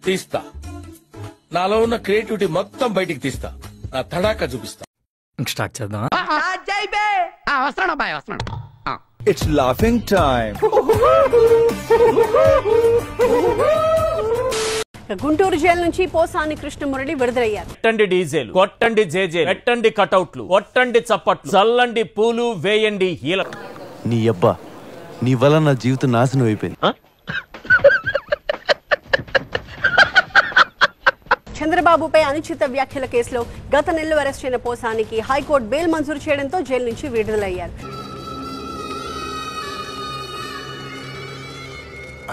తీస్తా. నాలో ఉన్న క్రియేటివిటీ మొత్తం బయటికి తీస్తా. నా తడాక చూపిస్తా. స్టార్ట్ చేద్దాం. It's laughing time. Guntur jail నుంచి పోసాని కృష్ణమురళి విడుదలయ్యారు. కొట్టండి డీజేలు, కొట్టండి జేజే, పెట్టండి కటౌట్లు, కొట్టండి చప్పట్లు, చల్లండి పూలు, వేయండి హీల. నీ అబ్బా, నీ వల్ల నా జీవితం నాశనం అయిపోయింది. చంద్రబాబుపై అనుచిత వ్యాఖ్యల కేసులో గత నెలలో అరెస్ట్ అయిన పోసానికి హైకోర్టు బెయిల్ మంజూరు చేయడంతో జైలు నుంచి విడుదలయ్యారు.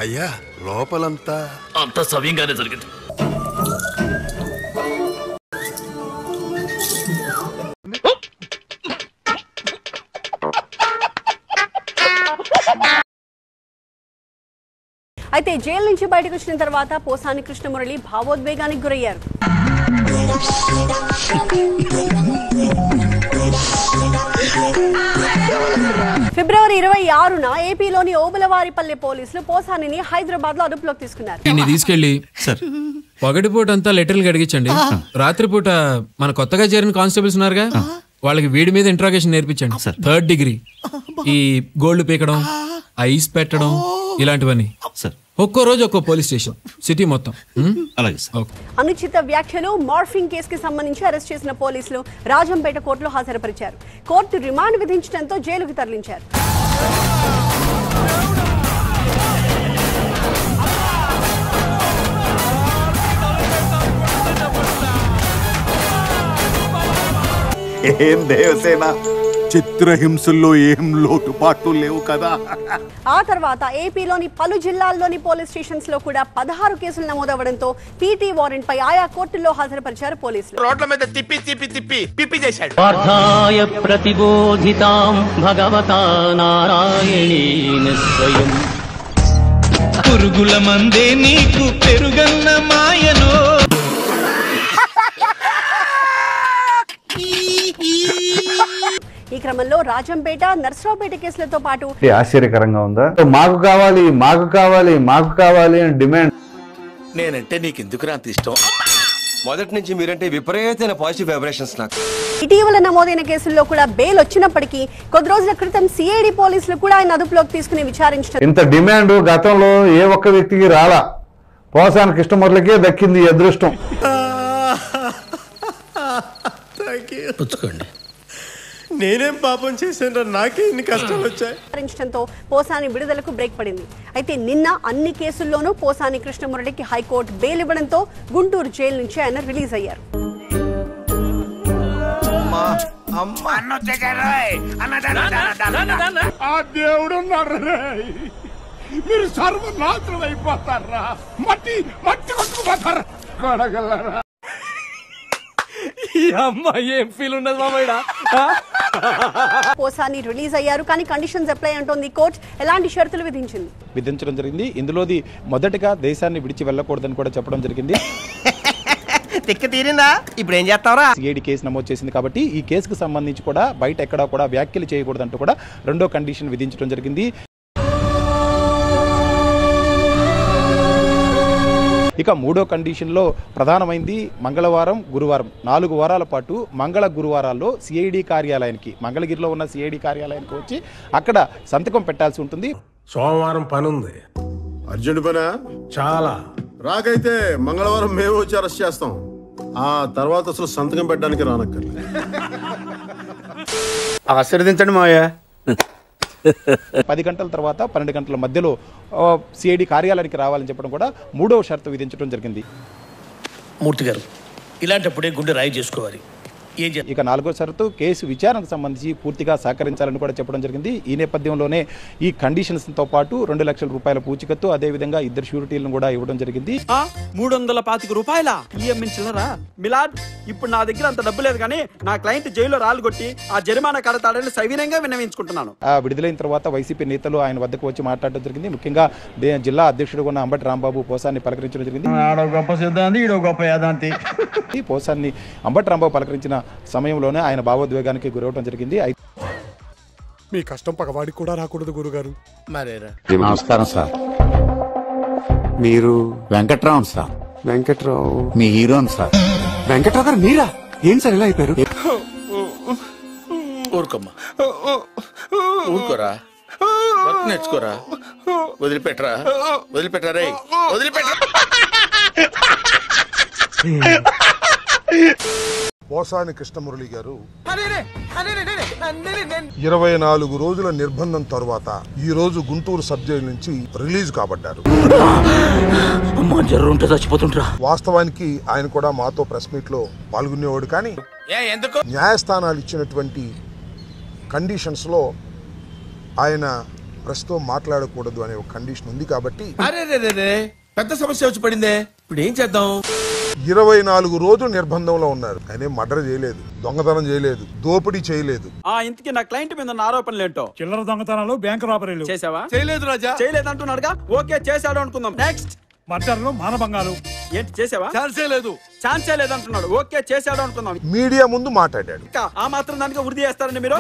అయ్యా, లోపలంతా అంత సవ్యంగానే జరిగింది. అయితే జైలు నుంచి బయటకు వచ్చిన తర్వాత పోసాని కృష్ణమురళి భావోద్వేగానికి గురయ్యారు. ఫిబ్రవరి 26న ఏపీలోని ఓబులవారిపల్లె పోలీసులు పోసానిని హైదరాబాద్ లో అదుపులోకి తీసుకున్నారు. తీసుకెళ్లి పగటిపూట అంతా లెటర్లు అడిగించండి, రాత్రిపూట మన కొత్తగా చేరిన కానిస్టేబుల్స్ ఉన్నారుగా, వాళ్ళకి వీడి మీద ఇంట్రాగేషన్ నేర్పించండి. 3rd డిగ్రీ, ఈ గోల్డ్ పీకడం, ఐస్ పెట్టడం, ఇలాంటివన్నీ. ఒక్కో రోజు ఒక్కో పోలీస్ స్టేషన్, సిటీ మొత్తం. అనుచిత వ్యాఖ్యలు, మార్ఫింగ్ కేసుకి సంబంధించి అరెస్ట్ చేసిన పోలీసులు రాజంపేట కోర్టులో హాజరుపరిచారు. కోర్టు రిమాండ్ విధించడంతో జైలుకు తరలించారు. ఏం దేవసేన, చిత్రహింసల్లో ఏం లోటుపాట్లు లేవు కదా. ఆ తర్వాత ఏపీలోని పలు జిల్లాల్లోని పోలీస్ స్టేషన్స్ లో కూడా 16 కేసులు నమోదవడంతో పీటీ వారెంట్ పై ఆయా కోర్టుల్లో హాజరుపరిచారు పోలీసులు. రోడ్ల మీద తిప్పి తిప్పి తిప్పి పిప్పి చేశాడు. పార్థాయ ప్రతిబోధితాం భగవతా నారాయణేన స్వయం. పురుగుల మందే నీకు పెరుగన్న మాయనో. ఈ క్రమంలో రాజంపేట, నర్సరావుపేట కేసులతో పాటు ఆశ్చర్యకరంగా ఉందా, మాకు కావాలి మాకు కావాలి మాకు కావాలి అని డిమాండ్. నేనంటే నీకు ఎందుకు అంత ఇష్టం? మొదటి నుంచి మీరంటే విపరీతమైన పాజిటివ్ వైబ్రేషన్స్ నాకు. ఇటీవల నమోదైన కేసుల్లో కూడా బెయిల్ వచ్చినప్పటికీ కొద్ది రోజుల క్రితం సిఐడి పోలీసులు కూడా ఆయన అదుపులోకి తీసుకుని విచారించారు. ఇంత డిమాండ్ గతంలో ఏ ఒక్క వ్యక్తికి రాలా, పోసాని కృష్ణమురళికే దక్కింది అదృష్టం. నేనేం పాపం చేశాను, నాకే ఇన్ని కష్టాలు వచ్చాయి. విచారించడంతో పోసాని విడుదలకు బ్రేక్ పడింది. అయితే నిన్న అన్ని కేసుల్లోనూ పోసాని కృష్ణమురళికి హైకోర్టు బెయిల్ ఇవ్వడంతో గుంటూరు జైలు నుంచి ఆయన రిలీజ్ అయ్యారు. మీరు సర్వనాశనం అయిపోతారా, మట్టి మట్టి కొట్టుకుపోతారా. ఏం ఫీల్ ఉన్నది మామయ్య. పోసాని రిలీజ్ అయ్యారు, కానీ కండిషన్స్ అప్లై అంటోంది కోర్టు. ఎలాంటి షరతులు విధించడం జరిగింది. ఇందులోది మొదటగా దేశాన్ని విడిచి వెళ్ళకూడదని కూడా చెప్పడం జరిగింది. తిక్క తీరిందా, ఇప్పుడు ఏం చేస్తావరా? సిఐడి కేసు నమోదు చేసింది కాబట్టి ఈ కేసుకు సంబంధించి కూడా బయట ఎక్కడా కూడా వ్యాఖ్యలు చేయకూడదంటూ కూడా 2వ కండిషన్ విధించడం జరిగింది. ఇక 3వ కండిషన్లో ప్రధానమైంది మంగళవారం, గురువారం 4 వారాల పాటు మంగళ గురువారాల్లో సిఐడి కార్యాలయానికి, మంగళగిరిలో ఉన్న సిఐడి కార్యాలయానికి వచ్చి అక్కడ సంతకం పెట్టాల్సి ఉంటుంది. సోమవారం పని ఉంది. అర్జెంట్ పనా? చాలా. రాకైతే మంగళవారం మేము వచ్చి అరెస్ట్ చేస్తాం. ఆ తర్వాత అసలు సంతకం పెట్టడానికి రానక్కర్లేదు. ఆశీర్వదించండి మావయ్య. 10 గంటల తర్వాత 12 గంటల మధ్యలో సిఐడి కార్యాలయానికి రావాలని చెప్పడం కూడా 3వ షరతు విధించడం జరిగింది. మూర్తి గారు, ఇలాంటప్పుడే గుండె రాయి చేసుకోవాలి. ఇక 4వ షరతు కేసు విచారణకు సంబంధించి పూర్తిగా సహకరించాలని కూడా చెప్పడం జరిగింది. ఈ నేపథ్యంలోనే ఈ కండిషన్స్ తో పాటు 2 లక్షల రూపాయల పూచికత్తు, అదేవిధంగా 2 షూరిటీలను కూడా ఇవ్వడం జరిగింది. 325 రూపాయల చిల్లరా మిలాడ్. ఇప్పుడు నా దగ్గర అంత డబ్బు లేదు, కానీ నా క్లయింట్ జైల్లో రాళ్ళు కొట్టి ఆ జరిమానా కడతాడని సవినయంగా విన్నవించుకుంటున్నాను. విడుదలైన తర్వాత వైసీపీ నేతలు ఆయన వద్దకు వచ్చి మాట్లాడడం జరిగింది. ముఖ్యంగా జిల్లా అధ్యక్షుడు ఉన్న అంబటి రాంబాబు పోసాన్ని పలకరించడం జరిగింది. పోసాన్ని అంబటి రాంబాబు పలకరించిన సమయంలోనే ఆయన భావోద్వేగానికి గురవడం జరిగింది. మీ కష్టం పగవాడికి కూడా రాకూడదు గురుగారు. నమస్కారం సార్. మీరు వెంకట్రావు సార్. వెంకట్రావు మీ హీరోని సార్. వెంకట్రావు గారు మీరా? ఏం సార్ ఇలా అయిపోయారు? ఊరుకోమ్మా, ఊరుకోరా, వర్క్ నేర్చుకోరా, వదిలిపెట్టరా, వదిలిపెట్టరా రే, వదిలిపెట్టరా. పోసాని కృష్ణమురళి గారు 24 రోజుల నిర్బంధం తర్వాత ఈ రోజు గుంటూరు సబ్ జైలు నుంచి రిలీజ్ కాబడ్డారు. వాస్తవానికి ఆయన కూడా మాతో ప్రెస్ మీట్ లో పాల్గొనేవాడు, కానీ న్యాయస్థానాలు ఇచ్చినటువంటి కండిషన్స్ లో ఆయన ప్రెస్ తో మాట్లాడకూడదు అనే ఒక కండిషన్ ఉంది. కాబట్టి పెద్ద సమస్య వచ్చి పడిందే, ఇప్పుడు ఏం చేద్దాం? 24 రోజులు నిర్బంధంలో ఉన్నారు. ఆయన మర్డర్ చేయలేదు, దొంగతనం చేయలేదు, దోపిడీ చేయలేదు. ఇంతకీ నా క్లయింట్ మీద ఉన్న ఆరోపణలు ఏంటో? చిల్లర దొంగతనాలు, బ్యాంక్ రాబరీలు చేసావా? చేయలేదు రాజా. చేయలేదు అంటున్నాడుగా, ఓకే చేశాడు అనుకుందాం. నెక్స్ట్ మర్డర్లు, మానభంగాలు ఏంటి చేసావా? ఛాన్సే లేదు, ఛాన్సే లేదు అంటున్నాడు, ఓకే చేశాడు అనుకుందాం. మీడియా ముందు మాట్లాడాడు. ఆ మాత్రం దానికి వృద్ధి చేస్తారండి మీరు?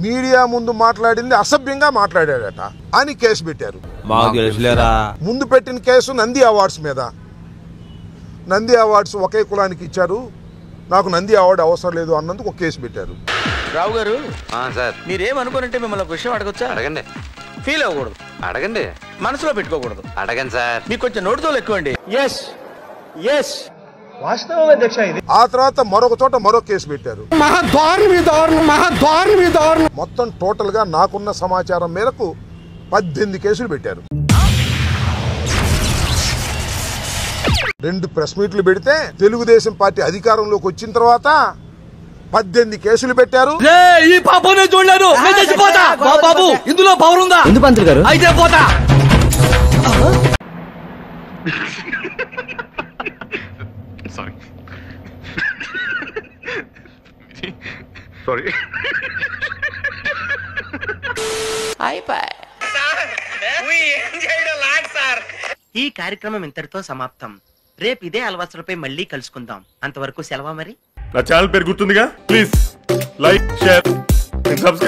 మీడియా ముందు మాట్లాడింది అసభ్యంగా మాట్లాడాడట అని కేసు పెట్టారు. ముందు పెట్టిన కేసు నంది అవార్డ్స్ మీద. నంది అవార్డ్స్ ఒకే కులానికి ఇచ్చారు, నాకు నంది అవార్డు అవసరం లేదు అన్నందుకు ఒక కేసు పెట్టారు. రావు గారు సార్, మీరేమనుకోనంటే మిమ్మల్ని ఒక విషయం అడగొచ్చా? అడగండి. ఫీల్ అవ్వకూడదు, అడగండి. మనసులో పెట్టుకోకూడదు. అడగండి సార్. మీకు కొంచెం నోటితో ఎక్కువండి. ఆ తర్వాత మరొక చోట మరో కేసు పెట్టారు. మొత్తం టోటల్ గా నాకున్న సమాచారం మేరకు 18 కేసులు పెట్టారు. 2 ప్రెస్ మీట్లు పెడితే తెలుగుదేశం పార్టీ అధికారంలోకి వచ్చిన తర్వాత 18 కేసులు పెట్టారు. ఈ పాపనే చూడలేదు, బాబు ఇందులో పవర్ ఉందా? ఎందుకు పంతులు గారు? అయితే పోతా. సారీ. ఈ కార్యక్రమం ఇంతటితో సమాప్తం. రేపు ఇదే అలవాసులపై మళ్ళీ కలుసుకుందాం. అంతవరకు సెలవా మరి. నా ఛానల్ పేరు గుర్తుందిగా? Please like, share, subscribe.